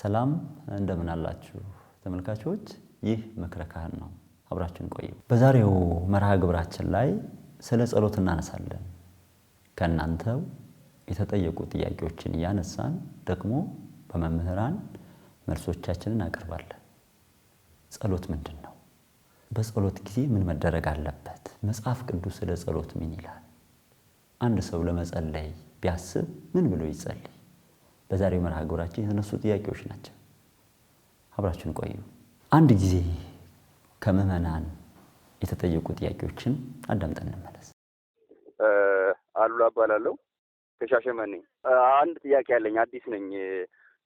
ሰላም እንደምን አላችሁ ተመልካቾች ይህ ምክረ ካህን ነው አብራችሁን ቆዩ በዛሬው መርሃ ግብራችን ላይ ስለ ጸሎት እናነሳለን ከናንተው የተጠየቁ ጥያቄዎችን ያነሳን ደግሞ በመምህራን መልሶቻችንን አቀርባለን ጸሎት ምንድነው በጸሎት ጊዜ ምን መደረግ አለበት መጽሐፍ ቅዱስ ስለ ጸሎት ምን ይላል አንድ ሰው ለመጸለይ ቢያስብ ምን ብሎ ይጸልይ በዛሬው መርሃ ግብራችን የተነሱ ጥያቄዎች ናቸው አብራችሁን ቆዩ አንድ ጊዜ ከመመናን የተጠየቁ ጥያቄዎችን አዳምጠን እንመለስ አሉላ አባላለሁ ከሻሸመኔ አንድ ጥያቄ አለኝ አዲስ ነኝ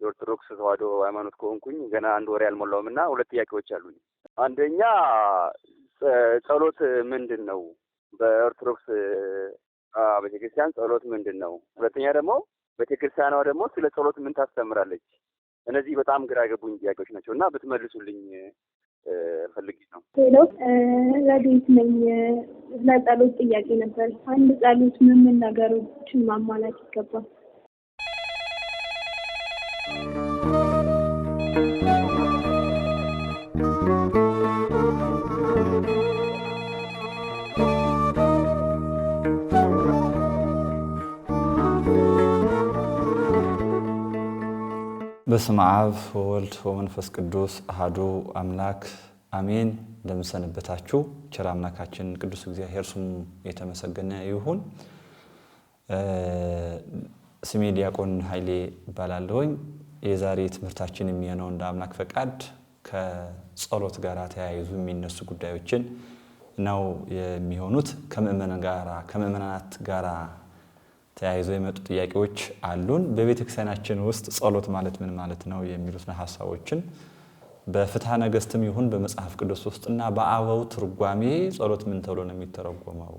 የኦርቶዶክስ ተዋሕዶ ሃይማኖት ከሆንኩኝ ገና አንድ ወር ያልሞላውምና ሁለት ጥያቄዎች አሉኝ አንደኛ ጸሎት ምንድነው በኦርቶዶክስ ቤተክርስቲያን ጸሎት ምንድነው ሁለተኛ ደግሞ ቤተክርስቲያኗ ደግሞ ስለ ጸሎት ምን ታስተምራለች እነዚህ በጣም ግራ ገቡኝ ጥያቄዎች ናቸውና ብትመልሱልኝ ፈልጌ ነው ሄሎ ረዲት ነኝ ለጸሎት ጥያቄ ነበር አንድ ጸሎት ምን ነገሮችን ማሟላት ይገባል በስመ አብ ወወልድ ወመንፈስ ቅዱስ አሐዱ አምላክ አሜን እንደምሰነበታችሁ ቸር አምላካችን ቅዱስ እግዚአብሔር ስሙ የተመሰገነ ይሁን ስሜ ዲያቆን ኃይሌ ባላለሁኝ የዛሬ ትምህርታችን የሚሆነው እንደ አምላክ ፈቃድ ከጸሎት ጋር ተያይዞ የሚነሱ ጉዳዮችን ነው የሚሆኑት ከመመናናት ጋራ ተያይዞ የመጡ ጥያቄዎች አሉን በቤተክርስቲያናችን ውስጥ ጸሎት ማለት ምን ማለት ነው የሚሉትን ሐሳቦችን በፍትሐ ነገሥትም ይሁን በመጽሐፍ ቅዱስ ውስጥና በአበው ትርጓሜ ጸሎት ምን ተብሎ ነው የሚተረጎመው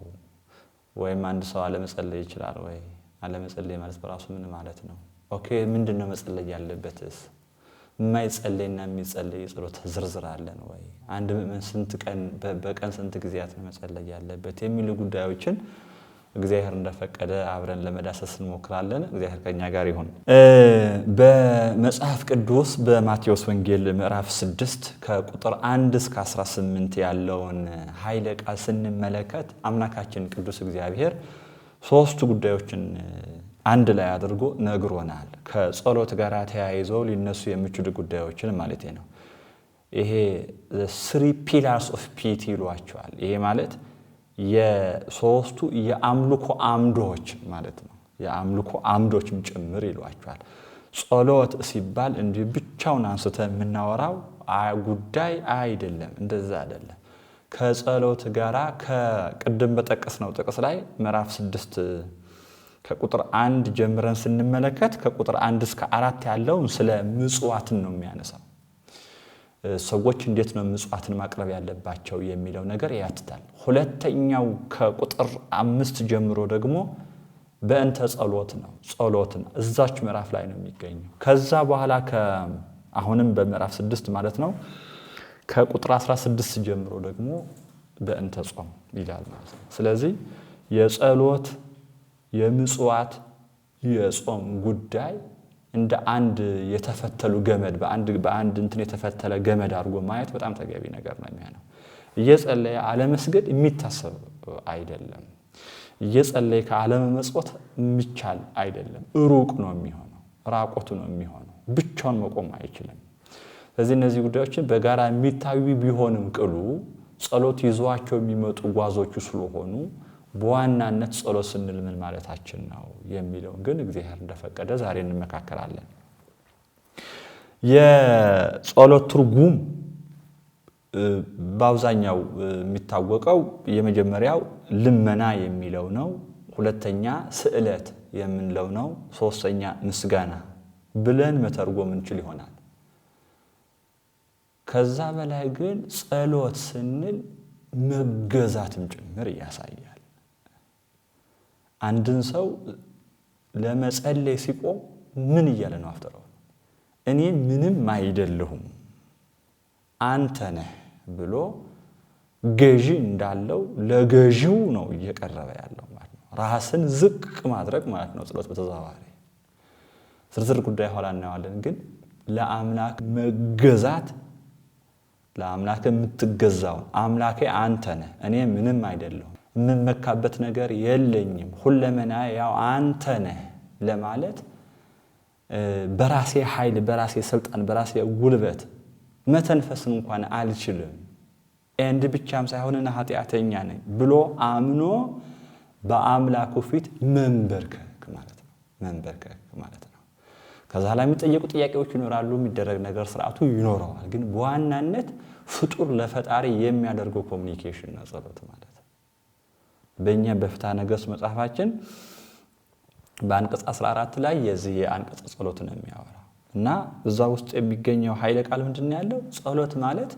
ወይም አንድ ሰው አለመጸለይ ይችላል ወይ አለመጸለይ ማለት በራሱ ምን ማለት ነው ኦኬ ምንድነው መጸለይ ያለበትስ የማይጸለይና የሚጸለይ ጸሎት ዝርዝር አለን ወይ አንድ ምን ስንት ቀን በቀን ስንት ጊዜያት ነው መጸለይ ያለበት የሚሉ ጉዳዮችን እግዚአብሔር እንደፈቀደ አብረን ለመዳሰስ እንሞክራለን እግዚአብሔር ከኛ ጋር ይሁን በመጽሐፍ ቅዱስ በማቴዎስ ወንጌል ምዕራፍ 6 ከቁጥር 1 እስከ 18 ያለውን ኃይለ ቃል ስንመለከት አምላካችን ቅዱስ እግዚአብሔር ሶስት ጉዳዮችን አንድ ላይ አድርጎ ነግሮናል ከጸሎት ጋር ተያይዘው ሊነሱ የሚችሉ ጉዳዮችን ማለት ነው ይሄ the three pillars of piety ይሏቸዋል ይሄ ማለት የሶስቱ የአምልኮ አምዶች ማለት ነው የአምልኮ አምዶችም ጭምር ይሏቸዋል ጸሎት ሲባል እንዴ ብቻውን አንስተን የምናወራው ጉዳይ አይደለም እንደዛ አይደለም ከጸሎት ጋራ ከቅድም በጠቀስነው ጥቅስ ላይ ምዕራፍ 6 ከቁጥር 1 ጀምረን ስንመለከት ከቁጥር 1 እስከ 4 ያለው ስለ ምጽዋትን ነው የሚያነሳው ሰዎች እንዴት ነው ምጽዋትን ማቅረብ ያለባቸው የሚለው ነገር ያትታል ሁለተኛው ከቁጥር 5 ጀምሮ ደግሞ በእንተ ጸሎት ነው ጸሎትን እዛች ምዕራፍ ላይ ነው የሚገኘው ከዛ በኋላ አሁንም በምዕራፍ 6 ማለት ነው ከቁጥር 16 ጀምሮ ደግሞ በእንተ ጾም ይላል ማለት ነው ስለዚህ የጸሎት የምጽዋት የጾም ጉዳይ እንደ አንድ የተፈተሉ ገመድ በአንድ እንትን የተፈተለ ገመድ አድርጎ ማየት በጣም ተገቢ ነገር ነው የሚሆነው እየጸለየ አለመስገድ የሚታሰብ አይደለም እየጸለየ ከአለመመጽወት የሚቻል አይደለም ሩቅ ነው የሚሆነው ራቆቱ ነው የሚሆነው ብቻውን መቆም አይችልም ስለዚህ እነዚህ ጉዳዮችን በጋራ የሚታዩ ቢሆንም ቅሉ ጸሎት ይዟቸው የሚመጡ ጓዞቹ ስለሆኑ በዋናነት ጸሎት ስንል ምን ማለታችን ነው የሚለው ግን እግዚአብሔር እንደፈቀደ ዛሬ እንመካከራለን የጸሎት ትርጉም በአብዛኛው የሚታወቀው የመጀመሪያው ልመና የሚለው ነው ሁለተኛ ስዕለት የምንለው ነው ሶስተኛ ምስጋና ብለን መተርጎም እንችል ይሆናል ከዛ በላይ ግን ጸሎት ስንል መገዛትም ጭምር ያሳያል አንድን ሰው ለመጸለይ ሲቆም ምን ይያለ ነው አፍጠረው እኔ ምንም አይደለሁም አንተ ነህ ብሎ ገዢ እንዳለው ለገዢው ነው እየቀረበ ያለው ማለት ነው ራስን ዝቅ ማድረግ ማለት ነው ጸሎት በተዛዋሪ ዝርዝር ጉዳይ ኋላ እናያለን ግን ለአምላክ መገዛት ለአምላክ የምትገዛው አምላኬ አንተ ነህ እኔ ምንም አይደለሁም የምመካበት ነገር የለኝም ሁለመና ያው አንተ ነህ ለማለት በራሴ ኃይል በራሴ ስልጣን በራሴ ጉልበት መተንፈስን እንኳን አልችልም እንድ ብቻም ሳይሆንና ኃጢአተኛ ነኝ ብሎ አምኖ በአምላኩ ፊት መንበርከክ ማለት ነው ከዛ ላይ የሚጠየቁ ጥያቄዎች ይኖራሉ የሚደረግ ነገር ስርዓቱ ይኖራል ግን በዋናነት ፍጡር ለፈጣሪ የሚያደርገው ኮሙኒኬሽን ነው ጸሎት ማለት በእኛ በፍትሐ ነገሥት መጽሐፋችን በአንቀጽ 14 ላይ የዚህ የአንቀጽ ጸሎት ነው የሚያወራው እና እዛ ውስጥ የሚገኘው ኃይለ ቃል ምንድነው ያለው ጸሎት ማለት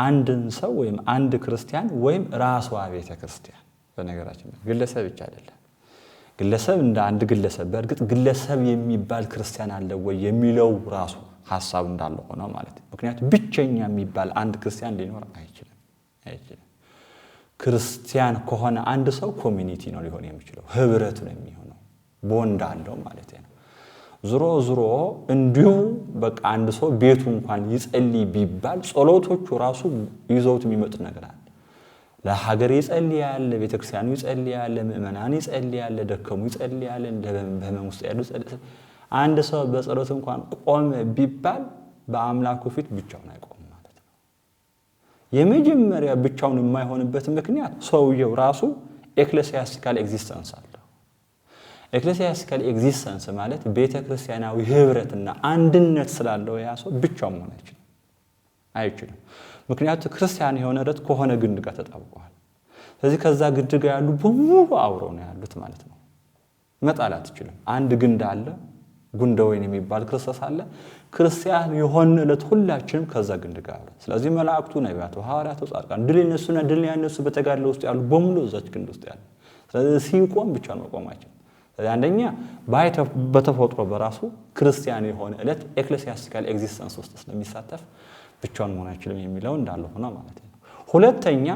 አንድን ሰው ወይም አንድ ክርስቲያን ወይም ራሷ ቤተ ክርስቲያን በነገራችን ግለሰብ ብቻ አይደለም ግለሰብ እንደ አንድ ግለሰብ በእርግጥ ግለሰብ የሚባል ክርስቲያን አለ ወይ የሚለው ራሱ ሐሳብ እንዳለ ሆኖ ማለት ምክንያቱም ብቸኛ የሚባል አንድ ክርስቲያን ሊኖር አይችልም ክርስቲያን ከሆነ አንድ ሰው ኮሚኒቲ ነው ሊሆን የሚችለው ህብረት ነው የሚሆነው ቦንድ አለው ማለት ነው ዙሮ እንዲሁ በቃ አንድ ሰው ቤቱ እንኳን ይጸልይ ቢባል ጸሎቶቹ ራሱ ይዘውት የሚመጡ ነገር አለ ለሀገር ይጸልያል ለቤተክርስቲያኑ ይጸልያል ለምእመናን ይጸልያል ለደከሙ ይጸልያል በህመም ውስጥ ያሉ አንድ ሰው በጸሎት እንኳን ቆመ ቢባል በአምላኩ ፊት ብቻውን አይቆምም ማለት ነው የመጀመሪያ ብቻውን የማይሆንበት ምክንያት ሰውየው ራሱ ኤክሌሲያስቲካል ኤግዚስተንስ አለው ኤክሌሲያስቲካል ኤግዚስተንስ ማለት ቤተክርስቲያናዊ ህብረትና አንድነት ስላለው ያ ሰው ብቻውን መሆን አይችልም ምክንያቱም ክርስቲያን የሆነለት ከሆነ ግንድ ጋር ተጣብቋል ስለዚህ ከዛ ግንድ ጋር ያሉ በሙሉ አብረው ነው ያሉት ማለት ነው መጣላት ይችላል አንድ ግንድ አለ ጉንደ ወይን የሚባል ክርስቶስ አለ ክርስቲያን የሆነለት ሁላችንም ከዛ ግንድ ጋር አብረን ስለዚህ መላእክቱ ነቢያቱ ሐዋርያቱ ጻድቃን ድል ይነሱና ድል ያነሱ በተጋድሎ ውስጥ ያሉ በሙሉ እዛች ግንድ ውስጥ ያሉ ስለዚህ ሲቆም ብቻ ነው ቆማቸው አንደኛ በተፈጥሮ በራሱ ክርስቲያን የሆነ እለት ኤክሌሲያስቲካል ኤግዚስተንስ ውስጥ ስለሚሳተፍ ብቻውን መሆን አይችልም የሚለው እንዳለ ሆነ ማለት ነው ሁለተኛ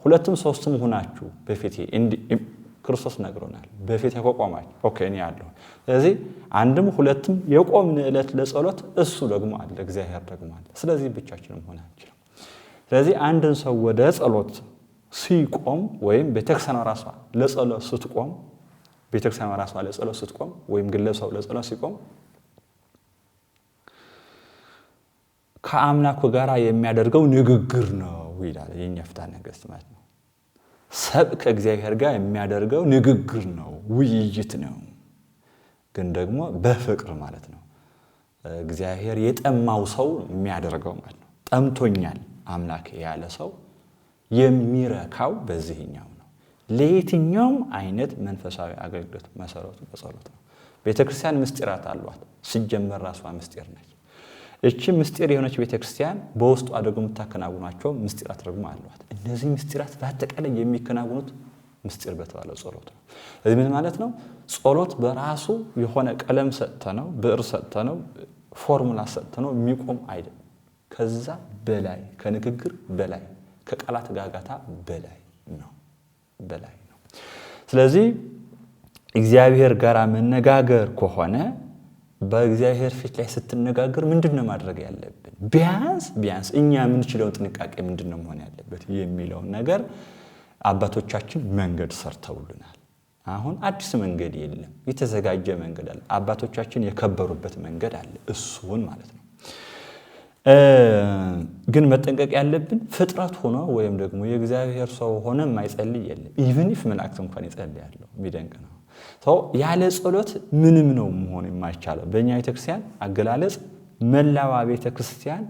ሁለቱም ሶስትም ሆናችሁ በፊቴ ክርስቶስ ነግሮናል በፊቴ ቆማችሁ ኦኬ እኔ ያለው ስለዚህ አንድም ሁለቱም የቆምን እለት ለጸሎት እሱ ደግሞ አለ እግዚአብሔር ደግሞ አለ ስለዚህ ብቻችንም ሆነ አንችልም ስለዚህ አንድን ሰው ወደ ጸሎት ሲቆም ወይም ቤተክርስቲያን ራሷ ለጸሎት ስትቆም ቤተክርስቲያን ራሷ ለጸሎት ስትቆም ወይም ግለሰብ ለጸሎት ሲቆም ከአምላኩ ጋር የሚያደርገው ንግግር ነው ይላል የኛ ፍትሐ ነገሥት ማለት ነው ሰብ ከእግዚአብሔር ጋር የሚያደርገው ንግግር ነው ውይይት ነው ግን ደግሞ በፍቅር ማለት ነው እግዚአብሔር የጠማው ሰው የሚያደርገው ማለት ነው ጠምቶኛል አምላክ ያለ ሰው የሚረካው በዚህኛው ነው ለየትኛውም አይነት መንፈሳዊ አገልግሎት መሰረቱ በጸሎት ነው ቤተክርስቲያን ምስጢራት አሏት ሲጀመር ራሷ ምስጢር ነች እቺ ምስጢር የሆነች ቤተክርስቲያን በውስጡ አድርጎ የምታከናውናቸው ምስጢራት ደግሞ አሏት እነዚህ ምስጢራት በአጠቃላይ የሚከናወኑት ምስጢር በተባለው ጸሎት ነው ስለዚህ ምን ማለት ነው ጸሎት በራሱ የሆነ ቀለም ሰጥተነው ብዕር ሰጥተነው ፎርሙላ ሰጥተነው የሚቆም አይደለም ከዛ በላይ ከንግግር በላይ ከቃላት ጋጋታ በላይ ነው ስለዚህ እግዚአብሔር ጋር መነጋገር ከሆነ በእግዚአብሔር ፊት ላይ ስትነጋገር ምንድነው ማድረግ ያለብን ቢያንስ እኛ ምን ችለው ጥንቃቄ ምንድነው መሆን ያለበት የሚለው ነገር አባቶቻችን መንገድ ሰርተውልናል አሁን አዲስ መንገድ የለም የተዘጋጀ መንገድ አለ አባቶቻችን የከበሩበት መንገድ አለ እሱን ማለት ነው ግን መጠንቀቅ ያለብን ፍጥረት ሆኖ ወይም ደግሞ የእግዚአብሔር ሰው ሆነ የማይጸልይ የለም ኢቭን ኢፍ መላእክት እንኳን ይጸልያሉ የሚደንቅ ነው ሰው ያለ ጸሎት ምንም ነው መሆን የማይቻለው በእኛ ቤተክርስቲያን አገላለጽ መላዋ ቤተክርስቲያን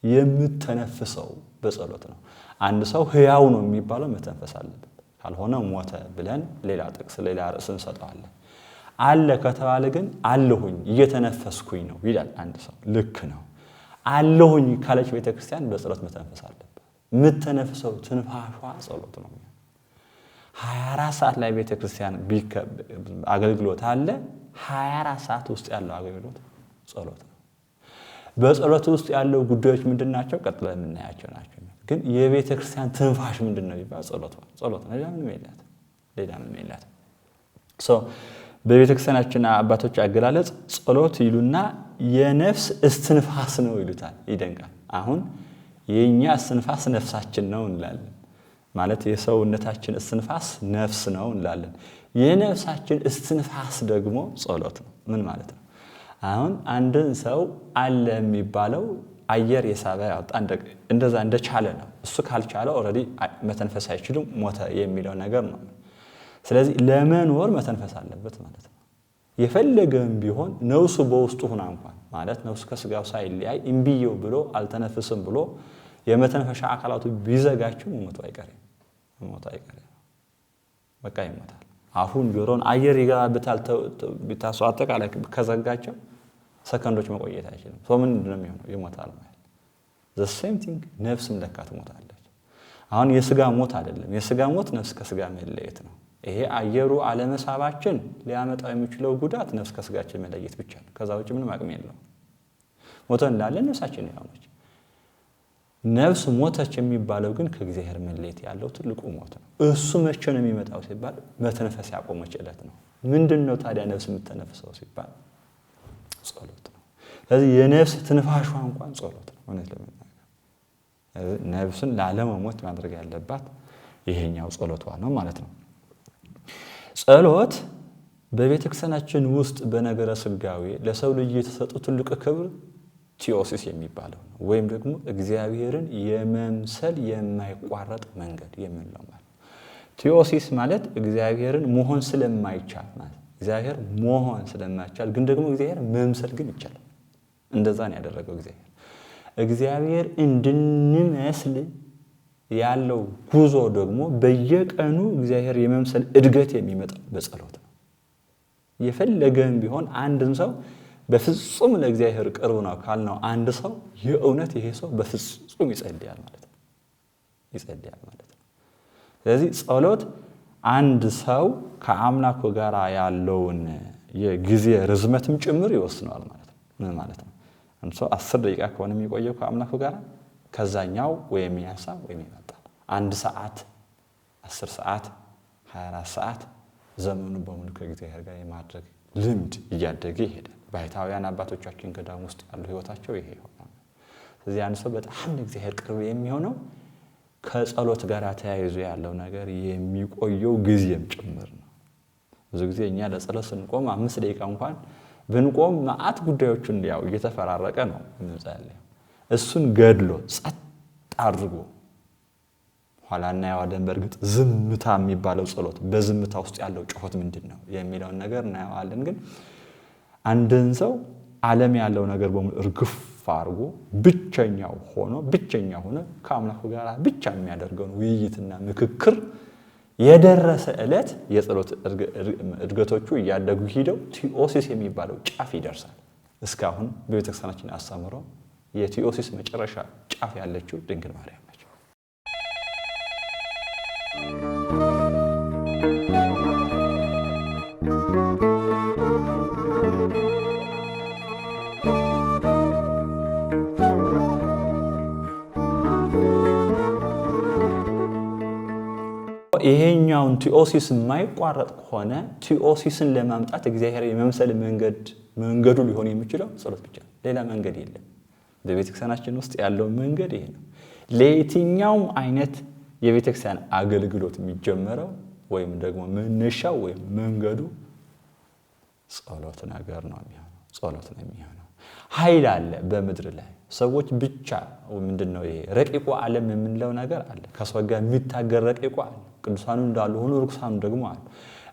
የምትተነፍሰው በጸሎት ነው አንድ ሰው ህያው ነው የሚባለው መተንፈስ አለበት ካልሆነ ሞተ ብለን ሌላ ጥቅስ ሌላ ርዕስ እንሰጣለን አለ ከተባለ ግን አለሁኝ እየተነፈስኩኝ ነው ይላል አንድ ሰው ልክ ነው አለሁኝ ካለች ቤተክርስቲያን በጸሎት መተንፈስ አለበት ምትተነፍሰው ትንፋሿ ጸሎት ነው 24 ሰዓት ላይ ቤተክርስቲያን አገልግሎት አለ 24 ሰዓት ውስጥ ያለው አገልግሎት ጸሎት ነው በጸሎት ውስጥ ያለው ጉዳዮች ምንድናቸው ቀጥለን እናያቸው ናቸው ግን የቤተክርስቲያን ትንፋሽ ምንድነው ይባል ጸሎት ነው ሌላ ምንም የለም በቤተክርስቲያናችን አባቶች አገላለጽ ጸሎት ይሉና የነፍስ እስትንፋስ ነው ይሉታል። ይደንቃል። አሁን የኛ እስትንፋስ ነፍሳችን ነው እንላለን። ማለት የሰውነታችን እስትንፋስ ነፍስ ነው እንላለን። የነፍሳችን እስትንፋስ ደግሞ ጸሎት ነው። ምን ማለት ነው? አሁን አንድን ሰው አለ የሚባለው አየር የሳበ ያወጣ እንደዛ እንደቻለ ነው። እሱ ካልቻለ ኦሬዲ መተንፈስ አይችልም ሞተ የሚለው ነገር ነው። ስለዚህ ለመኖር መተንፈስ አለበት ማለት ነው። የፈለገም ቢሆን ነፍሱ በውስጡ ሆና እንኳን ማለት ነፍሱ ከስጋው ሳይለያይ እምቢየው ብሎ አልተነፍስም ብሎ የመተንፈሻ አካላቱ ቢዘጋቸው ሞቱ አይቀርም። በቃ ይሞታል። አሁን ጆሮን አየር ይገባበታል ቢታሰው አጠቃላይ ከዘጋቸው ሰከንዶች መቆየት አይችልም። ሰው ምንድነው የሚሆነው? ይሞታል ማለት the same thing ነፍስም ለካ ትሞታለች። አሁን የስጋ ሞት አይደለም። የስጋ ሞት ነፍስ ከስጋ መለየት ነው። ይሄ አየሩ አለመሳባችን ሊያመጣው የሚችለው ጉዳት ነፍስ ከስጋችን መለየት ብቻ ነው። ከዛ ውጭ ምንም አቅም የለውም። ሞተ እንዳለ ነፍሳችን ያውነች። ነፍስ ሞተች የሚባለው ግን ከእግዚአብሔር መለየት ያለው ትልቁ ሞት ነው። እሱ መቼ ነው የሚመጣው ሲባል መተንፈስ ያቆመች ዕለት ነው። ምንድነው ታዲያ ነፍስ የምትተነፍሰው ሲባል ጸሎት ነው። ስለዚህ የነፍስ ትንፋሿ እንኳን ጸሎት ነው። እውነት ለመናገር ነፍስን ላለመሞት ማድረግ ያለባት ይሄኛው ጸሎቷ ነው ማለት ነው። ጸሎት በቤተክርስቲያናችን ውስጥ በነገረ ስጋዌ ለሰው ልጅ የተሰጠ ትልቅ ክብር ቲዮሲስ የሚባለው ነው። ወይም ደግሞ እግዚአብሔርን የመምሰል የማይቋረጥ መንገድ የምንለው ማለት ነው። ቲዮሲስ ማለት እግዚአብሔርን መሆን ስለማይቻል ማለት እግዚአብሔር መሆን ስለማይቻል ግን ደግሞ እግዚአብሔር መምሰል ግን ይቻላል። እንደዛ ነው ያደረገው እግዚአብሔር እንድንመስል ያለው ጉዞ ደግሞ በየቀኑ እግዚአብሔር የመምሰል እድገት የሚመጣው በጸሎት ነው። የፈለገም ቢሆን አንድን ሰው በፍጹም ለእግዚአብሔር ቅርብ ነው ካልነው አንድ ሰው የእውነት ይሄ ሰው በፍጹም ይጸልያል ማለት ነው። ስለዚህ ጸሎት አንድ ሰው ከአምላኩ ጋር ያለውን የጊዜ ርዝመትም ጭምር ይወስነዋል ማለት ነው። ምን ማለት ነው? አንድ ሰው 10 ደቂቃ ከሆነ የሚቆየው ከአምላኩ ጋር ከዛኛው ወይም ያሳ ወይም ይመጣል። 1 ሰዓት፣ 10 ሰዓት፣ 24 ሰዓት ዘመኑ በሙሉ ከእግዚአብሔር ጋር የማድረግ ልምድ እያደገ ይሄዳል። ባይታውያን አባቶቻችን ገዳም ውስጥ ያሉ ህይወታቸው ይሄ ይሆናል። ስለዚህ አንድ ሰው በጣም ለእግዚአብሔር ቅርብ የሚሆነው ከጸሎት ጋር ተያይዞ ያለው ነገር የሚቆየው ጊዜም ጭምር ነው። ብዙ ጊዜ እኛ ለጸሎት ስንቆም 5 ደቂቃ እንኳን ብንቆም ማአት ጉዳዮችን ያው እየተፈራረቀ ነው እንጸልይ። እሱን ገድሎ ጸጥ አድርጎ ኋላና ያዋደን በርግጥ ዝምታ የሚባለው ጸሎት በዝምታ ውስጥ ያለው ጩኸት ምንድነው የሚለውን ነገር እናያለን። ግን አንድን ሰው ዓለም ያለው ነገር በሙሉ እርግፍ አድርጎ ብቸኛው ሆኖ ከአምላኩ ጋር ብቻ የሚያደርገውን ውይይትና ምክክር የደረሰ ዕለት የጸሎት እድገቶቹ እያደጉ ሄደው ቲዮሲስ የሚባለው ጫፍ ይደርሳል። እስካሁን በቤተክርስቲያናችን አስተምሮ የቲዮሲስ መጨረሻ ጫፍ ያለችው ድንግል ማርያም ነች። ይሄኛውን ቲዮሲስ የማይቋረጥ ከሆነ ቲዮሲስን ለማምጣት እግዚአብሔር የመምሰል መንገዱ ሊሆን የሚችለው ጸሎት ብቻ ነው። ሌላ መንገድ የለም። በቤተክርስቲያናችን ውስጥ ያለው መንገድ ይሄ ነው። ለየትኛውም አይነት የቤተክርስቲያን አገልግሎት የሚጀመረው ወይም ደግሞ መነሻው ወይም መንገዱ ጸሎት ነገር ነው የሚሆነው። ኃይል አለ በምድር ላይ ሰዎች ብቻ ምንድነው ይሄ ረቂቁ ዓለም የምንለው ነገር አለ። ከሰው ጋር የሚታገር ረቂቁ አለ። ቅዱሳኑ እንዳሉ ሆኖ ርኩሳኑ ደግሞ አሉ።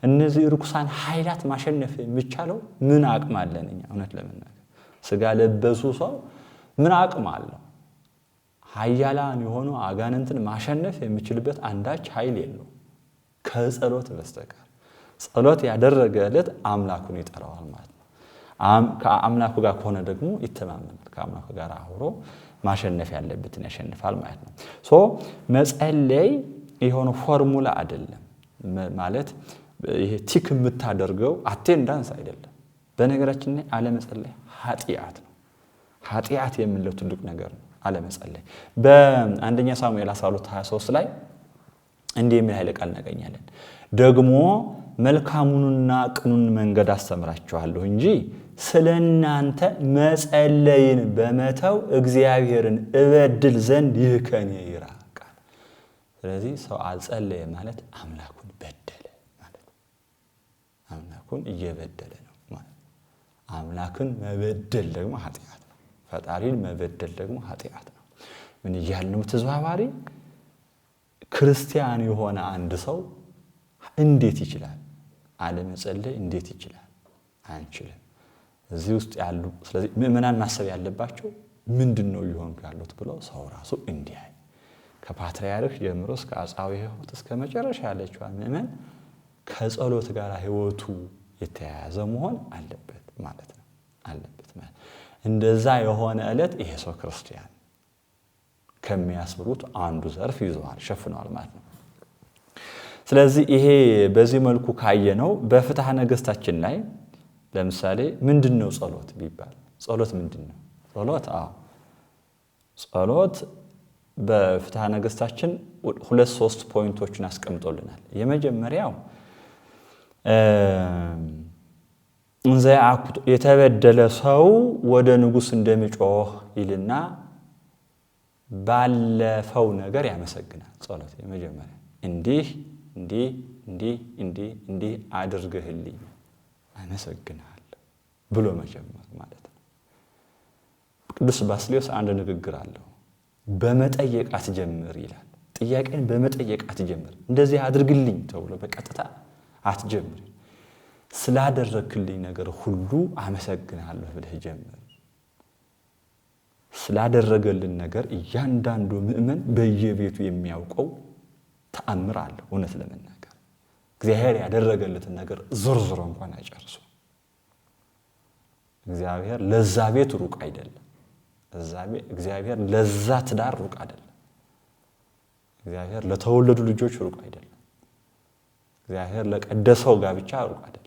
እነዚህ ርኩሳን ኃይላት ማሸነፍ የሚቻለው ምን አቅም አለን? እኛ እውነት ለመናገር ስጋ ለበሱ ሰው ምን አቅም አለው? ኃያላን የሆኑ አጋንንትን ማሸነፍ የሚችልበት አንዳች ኃይል የለውም ከጸሎት በስተቀር። ጸሎት ያደረገ ዕለት አምላኩን ይጠራዋል ማለት ነው። ከአምላኩ ጋር ከሆነ ደግሞ ይተማመናል። ከአምላኩ ጋር አብሮ ማሸነፍ ያለበትን ያሸንፋል ማለት ነው። መጸለይ የሆነ ፎርሙላ አይደለም ማለት ይሄ ቲክ የምታደርገው አቴንዳንስ አይደለም። በነገራችን ላይ አለመጸለይ ኃጢአት ነው። ኃጢአት የምንለው ትልቅ ነገር ነው አለመጸለይ። በአንደኛ ሳሙኤል 12:23 ላይ እንዲህ የሚል ኃይለ ቃል እናገኛለን። ደግሞ መልካሙንና ቅኑን መንገድ አስተምራችኋለሁ እንጂ ስለናንተ መጸለይን በመተው እግዚአብሔርን እበድል ዘንድ ይህ ከኔ ይራቃል። ስለዚህ ሰው አልጸለየ ማለት አምላኩን በደለ ማለት ነው። አምላኩን እየበደለ ነው ማለት ነው። አምላክን መበደል ደግሞ ኃጢአት ነው። ፈጣሪን መበደል ደግሞ ኃጢአት ነው። ምን ይያልነው ተዘዋዋሪ ክርስቲያን የሆነ አንድ ሰው እንዴት ይችላል? አለመጸለይ እንዴት ይችላል? አንችልም። እዚህ ውስጥ ያሉ ስለዚህ ምእመናን ማሰብ ያለባቸው ምንድነው ይሆንኩ ያሉት ብለው ሰው ራሱ እንዲያይ ከፓትርያርክ ጀምሮ እስከ አጻዊ ሕይወት እስከ መጨረሻ ያለችው ምእመን ከጸሎት ጋር ሕይወቱ የተያያዘ መሆን አለበት ማለት ነው። አለበት ማለት እንደዛ የሆነ ዕለት ይሄ ሰው ክርስቲያን ከሚያስብሉት አንዱ ዘርፍ ይዘዋል ሸፍነዋል ማለት ነው። ስለዚህ ይሄ በዚህ መልኩ ካየነው በፍትሐ ነገሥታችን ላይ ለምሳሌ ምንድነው ጸሎት ቢባል ጸሎት ምንድነው? ጸሎት በፍትሐ ነገሥታችን 2-3 ፖይንቶችን አስቀምጦልናል። የመጀመሪያው የተበደለ ሰው ወደ ንጉሥ እንደሚጮህ ይልና ባለፈው ነገር ያመሰግናል። ጸሎት የመጀመሪያ እንዲህ አድርገህልኝ አመሰግናለሁ ብሎ መጀመር ማለት ነው። ቅዱስ ባስልዮስ አንድ ንግግር አለው። በመጠየቅ አትጀምር ይላል። ጥያቄን በመጠየቅ አትጀምር። እንደዚህ አድርግልኝ ተብሎ በቀጥታ አትጀምር። ስላደረክልኝ ነገር ሁሉ አመሰግናለሁ ብለህ ጀምር። ስላደረገልን ነገር እያንዳንዱ ምእመን በየቤቱ የሚያውቀው ተአምር አለ። እውነት ለመናገር እግዚአብሔር ያደረገለትን ነገር ዝርዝር እንኳን አይጨርሱ። እግዚአብሔር ለዛ ቤት ሩቅ አይደለም። እግዚአብሔር ለዛ ትዳር ሩቅ አይደለም። እግዚአብሔር ለተወለዱ ልጆች ሩቅ አይደለም። እግዚአብሔር ለቀደሰው ጋብቻ ሩቅ አይደለም።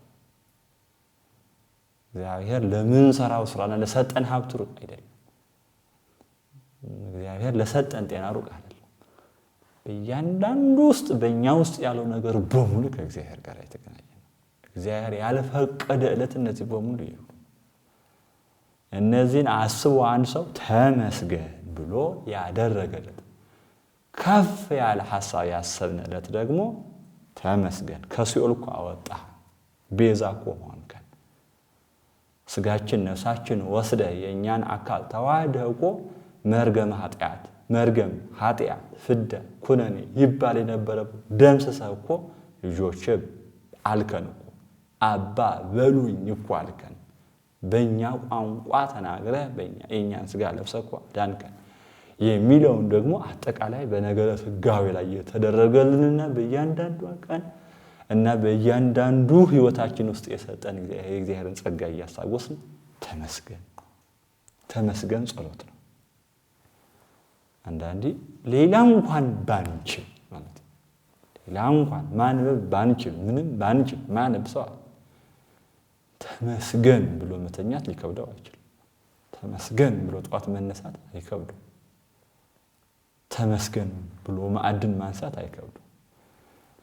እግዚአብሔር ለምን ሰራው ስራና ለሰጠን ሀብት ሩቅ አይደለም። እግዚአብሔር ለሰጠን ጤና ሩቅ አይደለም። በእያንዳንዱ ውስጥ በእኛ ውስጥ ያለው ነገር በሙሉ ከእግዚአብሔር ጋር የተገናኘ ነው። እግዚአብሔር ያልፈቀደ ዕለት እነዚህ በሙሉ ይሁን። እነዚህን አስቦ አንድ ሰው ተመስገን ብሎ ያደረገለት ከፍ ያለ ሐሳብ ያሰብነለት ደግሞ ተመስገን ከሲኦል እኮ አወጣ ቤዛ እኮ ሆንከን ስጋችን ነፍሳችን ወስደ የኛን አካል ተዋህደህ እኮ መርገም ኃጢአት ፍዳ ኩነኔ ይባል የነበረ ደምስሰህ እኮ ልጆች አልከን እኮ አባ በሉኝ እኮ አልከን። በእኛ ቋንቋ ተናግረህ የኛን ስጋ ለብሰህ እኮ ዳንከን የሚለውን ደግሞ አጠቃላይ በነገረ ሥጋዌ ላይ የተደረገልንና በእያንዳንዱ ቀን እና በእያንዳንዱ ሕይወታችን ውስጥ የሰጠን የእግዚአብሔርን ጸጋ እያስታወስን ተመስገን ጸሎት ነው። አንዳንዴ ሌላ እንኳን ባንችል ማለት ሌላ እንኳን ማንበብ ባንችል ምንም ባንችል ማንበብ ሰው ተመስገን ብሎ መተኛት ሊከብደው አይችልም። ተመስገን ብሎ ጠዋት መነሳት አይከብደው። ተመስገን ብሎ ማዕድን ማንሳት አይከብደው።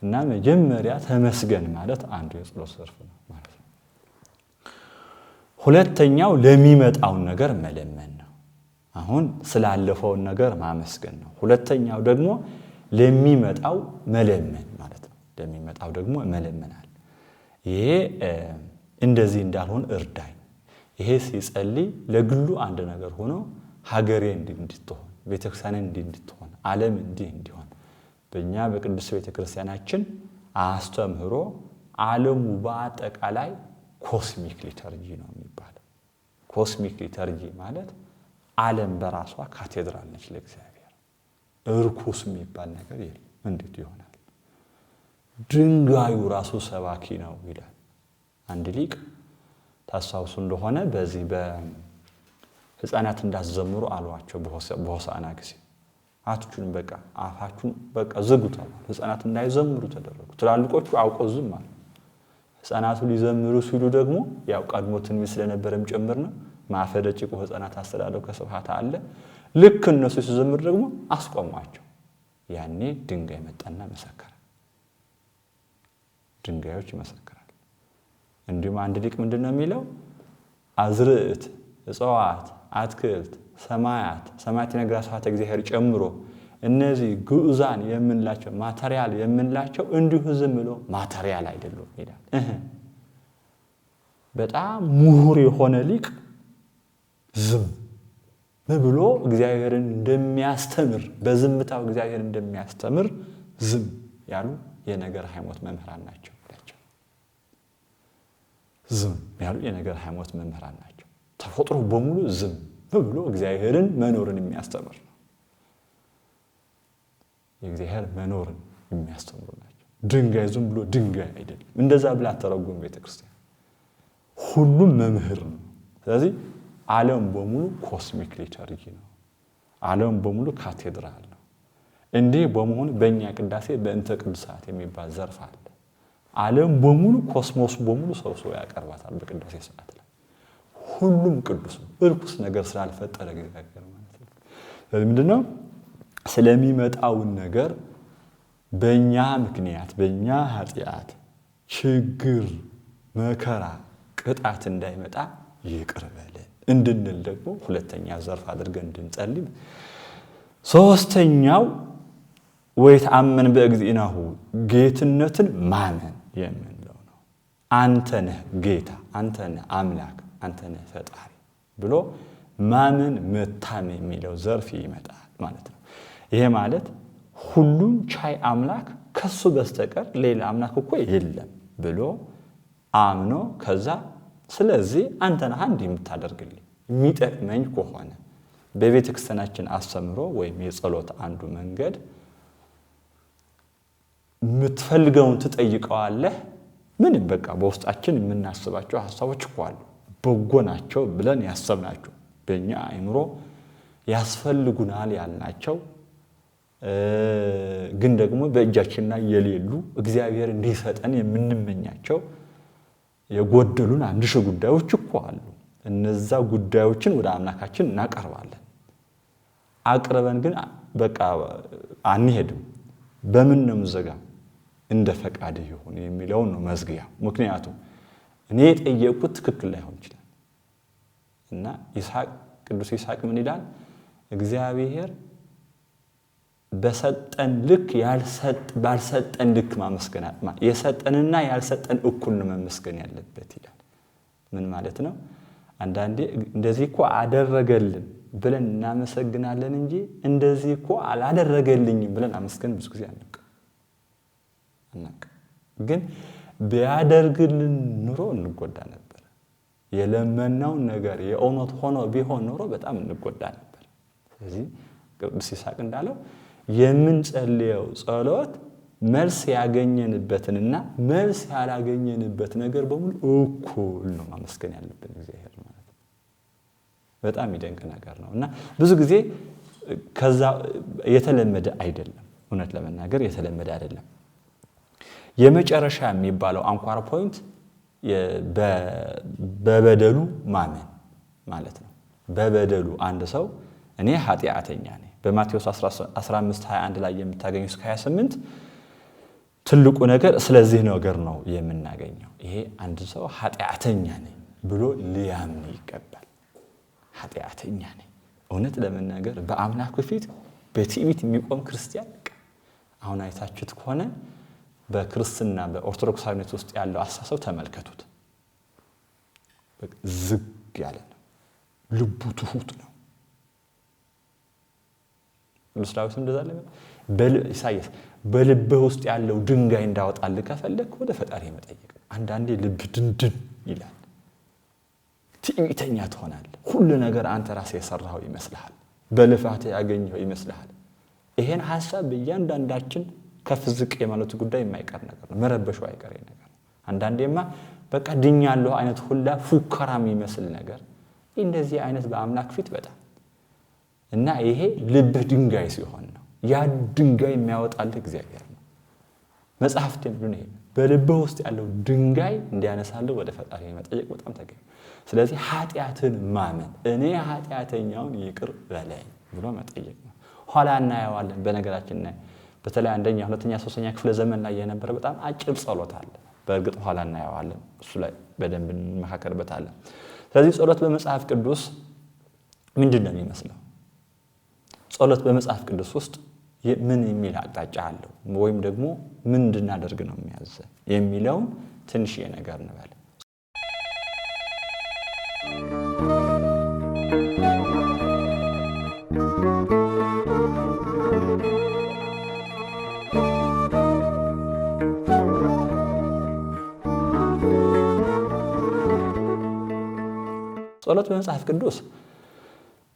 እና መጀመሪያ ተመስገን ማለት አንዱ የጸሎት ዘርፍ ነው ማለት ነው። ሁለተኛው ለሚመጣው ነገር መለመን ነው። አሁን ስላለፈው ነገር ማመስገን ነው። ሁለተኛው ደግሞ ለሚመጣው መለመን ማለት ነው። ለሚመጣው ደግሞ መለመናል። ይሄ እንደዚህ እንዳልሆን እርዳኝ። ይሄ ሲጸልይ ለግሉ አንድ ነገር ሆኖ ሀገሬ እንድትሆን ቤተክርስቲያን እንድትሆን ዓለም እንዲሆን በእኛ በቅዱስ ቤተክርስቲያናችን አስተምህሮ ዓለሙ በአጠቃላይ ኮስሚክ ሊተርጂ ነው የሚባለው። ኮስሚክ ሊተርጂ ማለት ዓለም በራሷ ካቴድራል ነች ለእግዚአብሔር። እርኩስ የሚባል ነገር የለም። እንዴት ይሆናል? ድንጋዩ ራሱ ሰባኪ ነው ይላል አንድ ሊቅ። ታስታውሱ እንደሆነ በዚህ በሕፃናት እንዳዘምሩ አሏቸው በሆሳዕና ጊዜ አፋችሁን በቃ ዝጉ ተባሉ። ሕፃናት እንዳይዘምሩ ተደረጉ። ትላልቆቹ አውቀው ዝም አሉ። ሕፃናቱ ሊዘምሩ ሲሉ ደግሞ ያው ቀድሞ ትንቢት ስለነበረም ጭምር ነው ማፈደጭቁ ሕፃናት አስተዳደው ከስብሐት አለ። ልክ እነሱ ሲዘምሩ ደግሞ አስቆሟቸው። ያኔ ድንጋይ መጣና መሰከረ። ድንጋዮች ይመሰክራሉ። እንዲሁም አንድ ሊቅ ምንድነው የሚለው? አዝርዕት፣ እጽዋት፣ አትክልት፣ ሰማያት ይነግራ ስብሐተ እግዚአብሔር ጨምሮ እነዚህ ግዑዛን የምንላቸው ማቴሪያል የምንላቸው እንዲሁ ዝም ብሎ ማቴሪያል አይደሉም ይላል። በጣም ምሁር የሆነ ሊቅ ዝም ብሎ እግዚአብሔርን እንደሚያስተምር በዝምታው እግዚአብሔርን እንደሚያስተምር ዝም ያሉ የነገር ሃይማኖት መምህራን ናቸው። ዝም ያሉ የነገር ሃይማኖት መምህራን ናቸው። ተፈጥሮ በሙሉ ዝም ብሎ እግዚአብሔርን መኖርን የሚያስተምር ነው። የእግዚአብሔር መኖርን የሚያስተምሩ ናቸው። ድንጋይ ዝም ብሎ ድንጋይ አይደለም። እንደዛ ብላ ተረጉም ቤተክርስቲያን። ሁሉም መምህር ነው። ስለዚህ ዓለም በሙሉ ኮስሚክ ሊተርጂ ነው። ዓለም በሙሉ ካቴድራል ነው። እንዲህ በመሆኑ በእኛ ቅዳሴ በእንተ ቅዱሳት የሚባል ዘርፍ አለ። ዓለም በሙሉ ኮስሞስ በሙሉ ሰብስቦ ያቀርባታል በቅዳሴ ሰዓት ላይ። ሁሉም ቅዱስ ነው። እርኩስ ነገር ስላልፈጠረ እግዚአብሔር ማለት ነው። ስለዚህ ምንድነው ስለሚመጣውን ነገር በእኛ ምክንያት በእኛ ኃጢአት ችግር መከራ ቅጣት እንዳይመጣ ይቅር በለን እንድንል ደግሞ ሁለተኛ ዘርፍ አድርገን እንድንጸልይ። ሶስተኛው ወይተአመን በእግዚእናሁ ጌትነትን ማመን የምንለው ነው። አንተ ነህ ጌታ፣ አንተ ነህ አምላክ፣ አንተ ነህ ፈጣሪ ብሎ ማመን መታመን የሚለው ዘርፍ ይመጣል ማለት ነው። ይሄ ማለት ሁሉን ቻይ አምላክ ከሱ በስተቀር ሌላ አምላክ እኮ የለም ብሎ አምኖ ከዛ ስለዚህ አንተ ነህ አንድ የምታደርግልኝ የሚጠቅመኝ ከሆነ በቤተ ክርስቲያናችን አስተምሮ ወይም የጸሎት አንዱ መንገድ የምትፈልገውን ትጠይቀዋለህ። ምንም በቃ በውስጣችን የምናስባቸው ሐሳቦች እኮ አሉ በጎ ናቸው ብለን ያሰብናቸው በእኛ አእምሮ ያስፈልጉናል ያልናቸው ግን ደግሞ በእጃችን ላይ የሌሉ እግዚአብሔር እንዲሰጠን የምንመኛቸው የጎደሉን አንድ ሺህ ጉዳዮች እኮ አሉ። እነዛ ጉዳዮችን ወደ አምላካችን እናቀርባለን። አቅርበን ግን በቃ አንሄድም። በምን ነው መዘጋ? እንደ ፈቃድህ ይሁን የሚለው ነው መዝጊያ። ምክንያቱም እኔ የጠየቁት ትክክል ላይሆን ይችላል እና ቅዱስ ይስሐቅ ምን ይላል? እግዚአብሔር በሰጠን ልክ ባልሰጠን ልክ ማመስገን የሰጠንና ያልሰጠን እኩል ነው መመስገን ያለበት ይላል። ምን ማለት ነው? አንዳንዴ እንደዚህ እኮ አደረገልን ብለን እናመሰግናለን እንጂ እንደዚህ እኮ አላደረገልኝም ብለን አመስገን ብዙ ጊዜ አንቀ ግን ቢያደርግልን ኑሮ እንጎዳ ነበር። የለመናው ነገር የእውነት ሆኖ ቢሆን ኑሮ በጣም እንጎዳ ነበር። ስለዚህ ቅዱስ ይስሐቅ እንዳለው የምንጸልየው ጸሎት መልስ ያገኘንበትንና መልስ ያላገኘንበት ነገር በሙሉ እኩል ነው ማመስገን ያለብን እግዚአብሔር ማለት ነው። በጣም ይደንቅ ነገር ነውና ብዙ ጊዜ ከዛ የተለመደ አይደለም። እውነት ለመናገር የተለመደ አይደለም። የመጨረሻ የሚባለው አንኳር ፖይንት በበደሉ ማመን ማለት ነው። በበደሉ አንድ ሰው እኔ ኃጢአተኛ ነኝ በማቴዎስ 15:21 ላይ የምታገኙ እስከ 28 ትልቁ ነገር ስለዚህ ነገር ነው የምናገኘው። ይሄ አንድ ሰው ኃጢአተኛ ነኝ ብሎ ሊያምን ይገባል። ኃጢአተኛ ነኝ እውነት ለመናገር በአምላኩ ፊት በትዕቢት የሚቆም ክርስቲያን አሁን አይታችሁት ከሆነ በክርስትና በኦርቶዶክሳዊነት ውስጥ ያለው አስተሳሰብ ተመልከቱት። ዝግ ያለ ነው። ልቡ ትሁት ነው። ቅዱስ ዳዊትም እንደዛ አለ። ኢሳይያስ በልብህ ውስጥ ያለው ድንጋይ እንዳወጣልህ ከፈለክ ወደ ፈጣሪ መጠየቅ። አንዳንዴ ልብ ድንድን ይላል። ትዕቢተኛ ትሆናለህ። ሁሉ ነገር አንተ ራስህ የሰራኸው ይመስልሃል። በልፋት ያገኘኸው ይመስልሃል። ይሄን ሐሳብ በእያንዳንዳችን ከፍ ዝቅ የማለቱ ጉዳይ የማይቀር ነገር ነው። መረበሹ አይቀር ነገር ነው። አንዳንዴማ በቃ ድኛለሁ አይነት ሁላ ፉከራም ይመስል ነገር እንደዚህ አይነት በአምላክ ፊት በጣም እና ይሄ ልብህ ድንጋይ ሲሆን ነው። ያ ድንጋይ የሚያወጣልህ እግዚአብሔር ነው። መጽሐፍት የሚሉን ይሄ በልብህ ውስጥ ያለው ድንጋይ እንዲያነሳልህ ወደ ፈጣሪ መጠየቅ በጣም ተገቢ። ስለዚህ ኃጢአትን ማመን እኔ ኃጢአተኛውን ይቅር በለኝ ብሎ መጠየቅ ነው። ኋላ እናየዋለን። በነገራችን ላይ በተለይ አንደኛ፣ ሁለተኛ፣ ሶስተኛ ክፍለ ዘመን ላይ የነበረ በጣም አጭር ጸሎት አለ። በእርግጥ ኋላ እናየዋለን። እሱ ላይ በደንብ እንመካከርበታለን። ስለዚህ ጸሎት በመጽሐፍ ቅዱስ ምንድን ነው የሚመስለው? ጸሎት በመጽሐፍ ቅዱስ ውስጥ ምን የሚል አቅጣጫ አለው? ወይም ደግሞ ምን እንድናደርግ ነው የሚያዘን የሚለውን ትንሽ ነገር እንበል። ጸሎት በመጽሐፍ ቅዱስ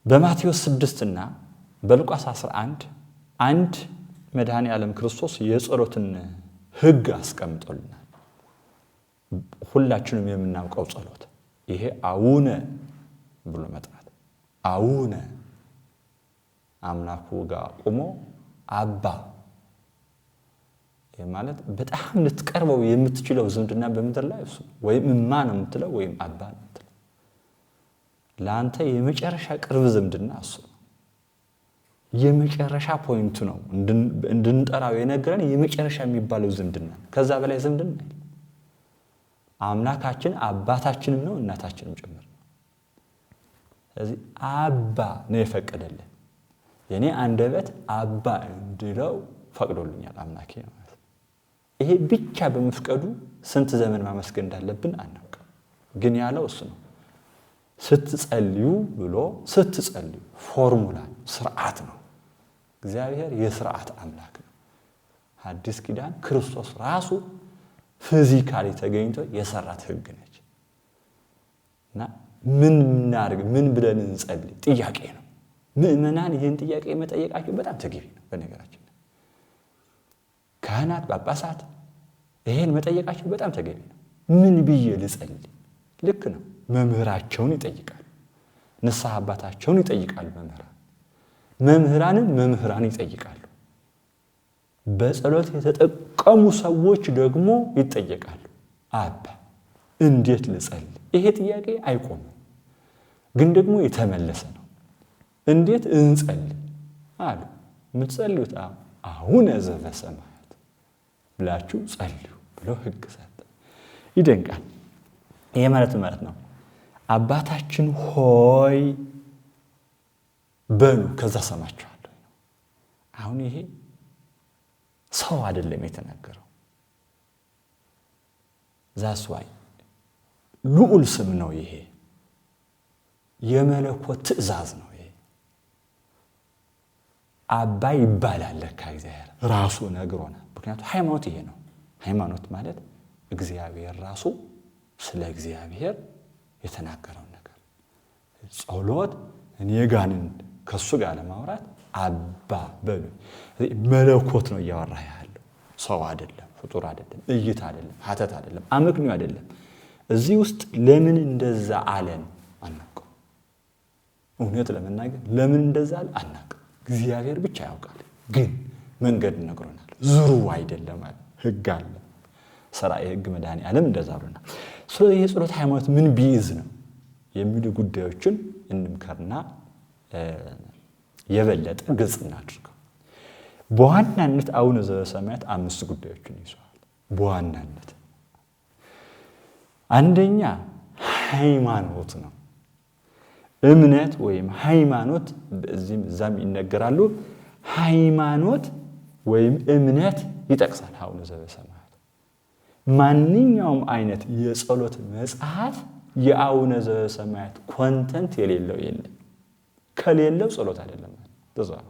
በማቴዎስ 6 እና በሉቃስ 11 አንድ መድኃኔ ዓለም ክርስቶስ የጸሎትን ሕግ አስቀምጦልናል። ሁላችንም የምናውቀው ጸሎት ይሄ አቡነ ብሎ መጥራት። አቡነ አምላኩ ጋር ቆሞ አባ ማለት በጣም ልትቀርበው የምትችለው ዝምድና በምድር ላይ እሱ ወይም እማ ነው የምትለው ወይም አባ ነው የምትለው። ለአንተ የመጨረሻ ቅርብ ዝምድና እሱ ነው። የመጨረሻ ፖይንቱ ነው እንድንጠራው የነገረን የመጨረሻ የሚባለው ዝምድና። ከዛ በላይ ዝምድና የለም። አምላካችን አባታችንም ነው እናታችንም ጭምር ነው። ስለዚህ አባ ነው የፈቀደልን። የኔ አንደበት አባ እንድለው ፈቅዶልኛል አምላኬ ነው። ይሄ ብቻ በመፍቀዱ ስንት ዘመን ማመስገን እንዳለብን አናውቅም። ግን ያለው እሱ ነው። ስትጸልዩ ብሎ ስትጸልዩ ፎርሙላ ስርዓት ነው። እግዚአብሔር የስርዓት አምላክ ነው። አዲስ ኪዳን ክርስቶስ ራሱ ፊዚካሊ ተገኝቶ የሰራት ሕግ ነች። እና ምን እናድርግ ምን ብለን እንጸልይ ጥያቄ ነው። ምእመናን ይህን ጥያቄ መጠየቃቸው በጣም ተገቢ ነው። በነገራችን ካህናት ጳጳሳት ይሄን መጠየቃቸው በጣም ተገቢ ነው። ምን ብዬ ልጸልይ? ልክ ነው። መምህራቸውን ይጠይቃሉ። ንስሐ አባታቸውን ይጠይቃሉ። መምህራን ይጠይቃሉ። በጸሎት የተጠቀሙ ሰዎች ደግሞ ይጠየቃሉ። አባ እንዴት ልጸልይ? ይሄ ጥያቄ አይቆምም፣ ግን ደግሞ የተመለሰ ነው። እንዴት እንጸልይ አሉ። የምትጸልዩት አቡነ ዘበሰማያት ብላችሁ ጸልዩ ብሎ ሕግ ሰጠ። ይደንቃል። ይሄ ማለት ነው አባታችን ሆይ በሉ ከዛ ሰማችኋለሁ። አሁን ይሄ ሰው አይደለም የተናገረው። ዛስዋይ ልዑል ስም ነው። ይሄ የመለኮት ትእዛዝ ነው። ይሄ አባ ይባላል ለካ እግዚአብሔር ራሱ ነግሮናል። ምክንያቱም ሃይማኖት ይሄ ነው። ሃይማኖት ማለት እግዚአብሔር ራሱ ስለ እግዚአብሔር የተናገረው ነገር። ጸሎት እኔ ጋንን ከሱ ጋር ለማውራት አባ በሉ። መለኮት ነው እያወራ ያለው፣ ሰው አይደለም፣ ፍጡር አይደለም፣ እይታ አይደለም፣ ሀተት አይደለም፣ አመክንዮ አይደለም። እዚህ ውስጥ ለምን እንደዛ አለን አናውቅም። እውነት ለመናገር ለምን እንደዛ አለ አናውቅም። እግዚአብሔር ብቻ ያውቃል። ግን መንገድ ነግሮናል። ዙሩ አይደለም ማለት ሕግ አለ። ሥራ የሕግ መድኃኔ ዓለም እንደዛ ብሎናል። ስለዚህ የጸሎት ሃይማኖት ምን ቢይዝ ነው የሚሉ ጉዳዮችን እንምከርና የበለጠ ግልጽ እናድርገው። በዋናነት አቡነ ዘበሰማያት 5 ጉዳዮችን ይዟል። በዋናነት አንደኛ ሃይማኖት ነው። እምነት ወይም ሃይማኖት በዚህም እዛም ይነገራሉ። ሃይማኖት ወይም እምነት ይጠቅሳል አቡነ ዘበሰማያት። ማንኛውም አይነት የጸሎት መጽሐፍ የአቡነ ዘበሰማያት ኮንተንት የሌለው የለም። ከሌለው ጸሎት አይደለም ማለት ተዛው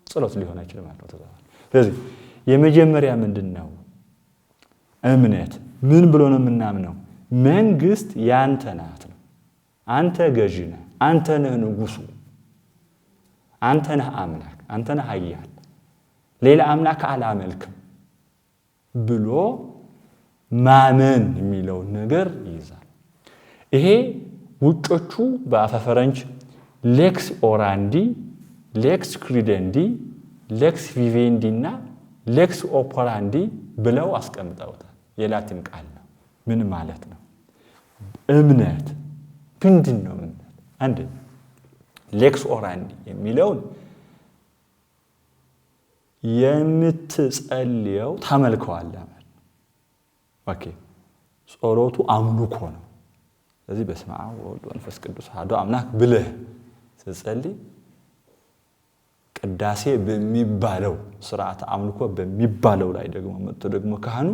ጸሎት ሊሆን አይችልም ማለት ነው ተዛው። ስለዚህ የመጀመሪያ ምንድነው? እምነት ምን ብሎ ነው የምናምነው? መንግስት ያንተ ናት ነው። አንተ ገዢ ነህ፣ አንተ ነህ ንጉሱ፣ አንተ ነህ አምላክ፣ አንተ ነህ ኃያል፣ ሌላ አምላክ አላመልክም ብሎ ማመን የሚለውን ነገር ይይዛል። ይሄ ውጮቹ በአፈ ፈረንጅ ሌክስ ኦራንዲ፣ ሌክስ ክሪደንዲ፣ ሌክስ ቪቬንዲ እና ሌክስ ኦፖራንዲ ብለው አስቀምጠውታል። የላቲን ቃል ነው። ምን ማለት ነው? እምነት ምንድን ነው? እምነት አንድ ሌክስ ኦራንዲ የሚለውን የምትጸልየው ታመልከዋለህ ማለት ነው። ኦኬ ጸሎቱ አምልኮ ነው ስለዚህ በስመ አብ ወወልድ ወመንፈስ ቅዱስ አሐዱ አምላክ ብለህ ስትጸልይ ቅዳሴ በሚባለው ስርዓት አምልኮ በሚባለው ላይ ደግሞ ካህኑ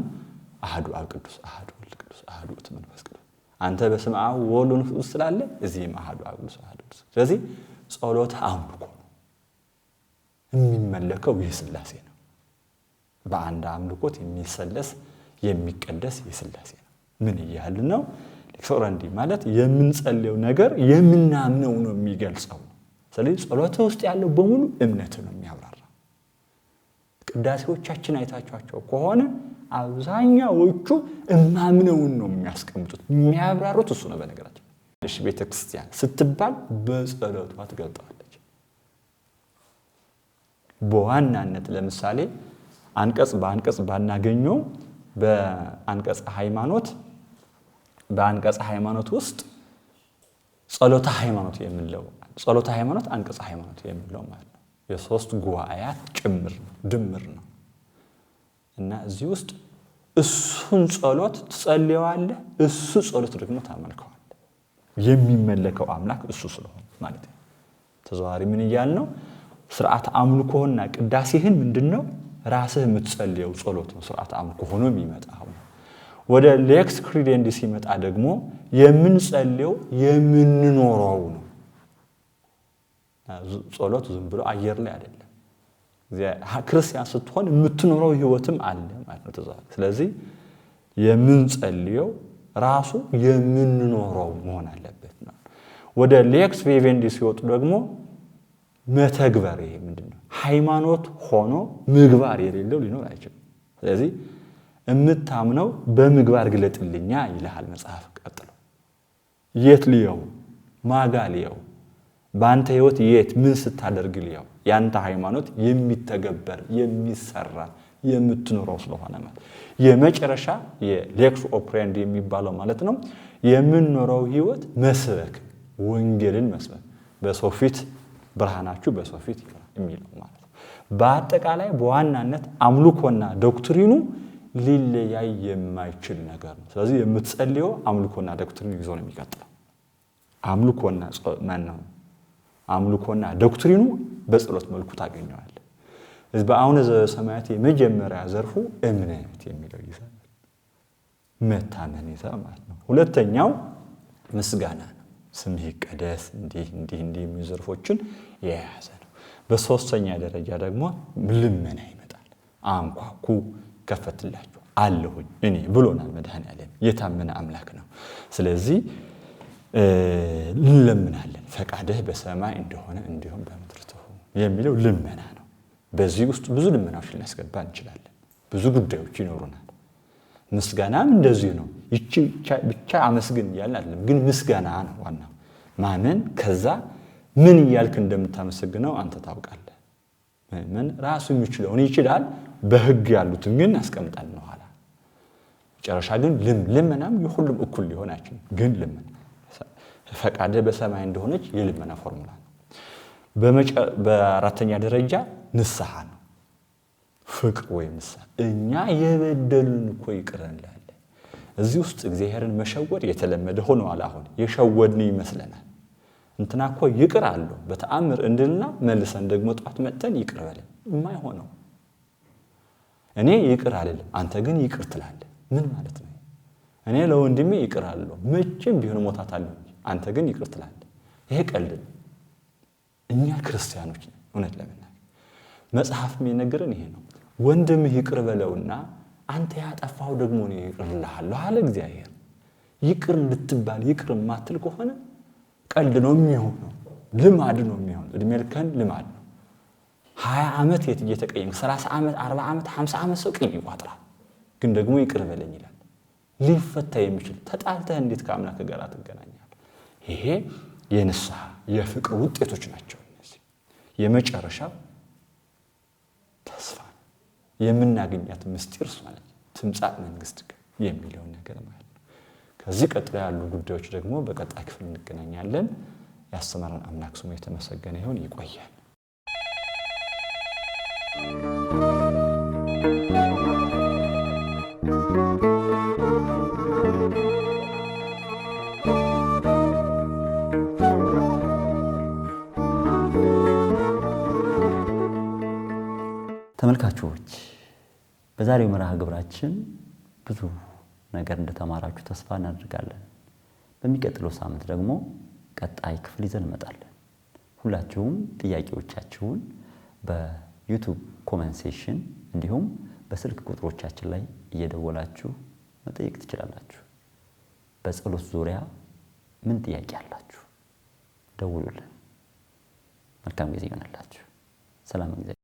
አሐዱ አብ ቅዱስ አሐዱ ወልድ ቅዱስ አሐዱ መንፈስ ቅዱስ አንተ በስመ አብ ወወልድ ወመንፈስ ቅዱስ ስላለ እዚህም አሐዱ አብ ቅዱስ አሐዱ ስለዚህ ጸሎት አምልኮ ነው የሚመለከው የሥላሴ ነው በአንድ አምልኮት የሚሰለስ የሚቀደስ የሥላሴ ነው ምን ይያል ነው ለክሶራንዲ ማለት የምንጸልየው ነገር የምናምነው ነው የሚገልጸው ስለዚህ ጸሎት ውስጥ ያለው በሙሉ እምነት ነው የሚያብራራ ቅዳሴዎቻችን አይታቻቸው ከሆነ አብዛኛዎቹ እማምነውን ነው የሚያስቀምጡት የሚያብራሩት እሱ ነው በነገራችን እሺ ቤተክርስቲያን ስትባል በጸሎቷ ትገልጣለች በዋናነት ለምሳሌ አንቀጽ ባናገኘው በአንቀጽ ሃይማኖት ውስጥ ጸሎተ ሃይማኖት የምንለው ጸሎተ ሃይማኖት አንቀጽ ሃይማኖት የምንለው ማለት ነው የሶስት ጉባኤያት ድምር ነው እና እዚህ ውስጥ እሱን ጸሎት ትጸልያለህ እሱ ጸሎት ደግሞ ታመልከዋለህ የሚመለከው አምላክ እሱ ስለሆነ ማለት ነው ተዘዋሪ ምን ይያል ነው ስርዓት አምልኮና ቅዳሴህን ምንድነው ራስህ የምትጸልየው ጸሎት ነው ስርዓት አምልኮ ሆኖ የሚመጣው ወደ ሌክስ ክሪዴንዲ ሲመጣ ደግሞ የምንጸልየው የምንኖረው ነው ጸሎት ዝም ብሎ አየር ላይ አይደለም ክርስቲያን ስትሆን የምትኖረው ህይወትም አለ ማለት ነው ተዛው ስለዚህ የምንጸልየው ራሱ የምንኖረው መሆን አለበት ነው ወደ ሌክስ ቪቬንዲ ሲወጡ ደግሞ መተግበር ይሄ ምንድነው ሃይማኖት ሆኖ ምግባር የሌለው ሊኖር አይችልም ስለዚህ እምታምነው በምግባር ግለጥልኛ ይልሃል መጽሐፍ ቀጥሎ የት ሊየው ማጋሊያው ባንተ ህይወት የት ምን ስታደርግ ሊያው ያንተ ሃይማኖት የሚተገበር የሚሰራ የምትኖረው ስለሆነ ማለት የመጨረሻ የሌክስ ኦፕሬንድ የሚባለው ማለት ነው የምንኖረው ህይወት መስበክ ወንጌልን መስበክ በሶፊት ብርሃናችሁ በሶፊት የሚለው ማለት ነው በአጠቃላይ በዋናነት አምልኮና ዶክትሪኑ ሊለያይ የማይችል ነገር ነው ስለዚህ የምትጸልየው አምልኮና ዶክትሪኑ ይዞ ነው የሚቀጥለው አምልኮና ዶክትሪኑ በጸሎት መልኩ ታገኘዋለህ እዚህ በአሁን ዘሰማያት የመጀመሪያ ዘርፉ እምነት የሚለው ይዘው መታመን ይዘው ማለት ነው ሁለተኛው ምስጋና ነው ስምህ ይቀደስ እንዲህ የሚዘርፎችን የያዘ ነው በሶስተኛ ደረጃ ደግሞ ልመና ይመጣል አንኳኩ ከፈትላችሁ አለሁኝ እኔ ብሎናል መድኃኒዓለም የታመነ አምላክ ነው ስለዚህ ልለምናለን ፈቃድህ በሰማይ እንደሆነ እንዲሁም በምድር ትሁን የሚለው ልመና ነው በዚህ ውስጥ ብዙ ልመናዎች ልናስገባ እንችላለን ብዙ ጉዳዮች ይኖሩናል ምስጋናም እንደዚህ ነው ይቺ ብቻ አመስግን ያለ አይደለም ግን ምስጋና ነው ዋናው ማመን ከዛ ምን ይያልክ እንደምታመሰግነው አንተ ታውቃለህ ምን ራሱ የሚችለው ይችላል በህግ ያሉትን ግን አስቀምጣል ነው ኋላ ጨረሻ ግን ልመናም የሁሉም እኩል ሊሆን አይችልም ግን ልመና ፈቃደ በሰማይ እንደሆነች የልመና ፎርሙላ በአራተኛ ደረጃ ንስሐ ነው ፍቅር ወይ ንስሐ እኛ የበደሉን እኮ ይቅርንላል እዚህ ውስጥ እግዚአብሔርን መሸወድ የተለመደ ሆኗል አሁን የሸወድን ይመስለናል እንትና እኮ ይቅር አለው በተአምር እንድልና መልሰን ደግሞ ጧት መጥተን ይቅር በለን የማይሆነው እኔ ይቅር አይደለም አንተ ግን ይቅር ትላለህ ምን ማለት ነው እኔ ለወንድሜ ይቅር አለው መቼም ቢሆን ሞታታለሁ አንተ ግን ይቅር ትላለህ ይሄ ቀልድ እኛ ክርስቲያኖች ነን እውነት ለምናገር መጽሐፍ የሚነግረን ይሄ ነው ወንድምህ ይቅር በለውና አንተ ያጠፋው ደግሞ ነው ይቅርልሃለሁ አለ እግዚአብሔር ይቅር እንድትባል ይቅር ማትል ከሆነ ቀልድ ነው የሚሆነው ልማድ ነው የሚሆነው እድሜልከን ልማድ ነው 20 ዓመት እየተቀየም 30 ዓመት 40 ዓመት 50 ዓመት ሰው ቅኝ ይቋጥራል ግን ደግሞ ይቅር በለኝ ይላል ሊፈታ የሚችል ተጣልተህ እንዴት ከአምላክ ጋር አትገናኛለህ ይሄ የንስሐ የፍቅር ውጤቶች ናቸው እነዚህ የመጨረሻ ተስፋ የምናገኛት ምስጢር ማለት ትምጻእ መንግስት የሚለው ነገር ማለት ነው ከዚህ ቀጥሎ ያሉ ጉዳዮች ደግሞ በቀጣይ ክፍል እንገናኛለን ያስተማረን አምላክ ስሙ የተመሰገነ ይሁን ይቆያል ተመልካቾች በዛሬው መርሃ ግብራችን ብዙ ነገር እንደተማራችሁ ተስፋ እናደርጋለን። በሚቀጥለው ሳምንት ደግሞ ቀጣይ ክፍል ይዘን እንመጣለን። ሁላችሁም ጥያቄዎቻችሁን በዩቲዩብ ኮሜንት ሴክሽን እንዲሁም በስልክ ቁጥሮቻችን ላይ እየደወላችሁ መጠየቅ ትችላላችሁ። በጸሎት ዙሪያ ምን ጥያቄ አላችሁ? ደውሉልን። መልካም ጊዜ ይሆንላችሁ። ሰላም።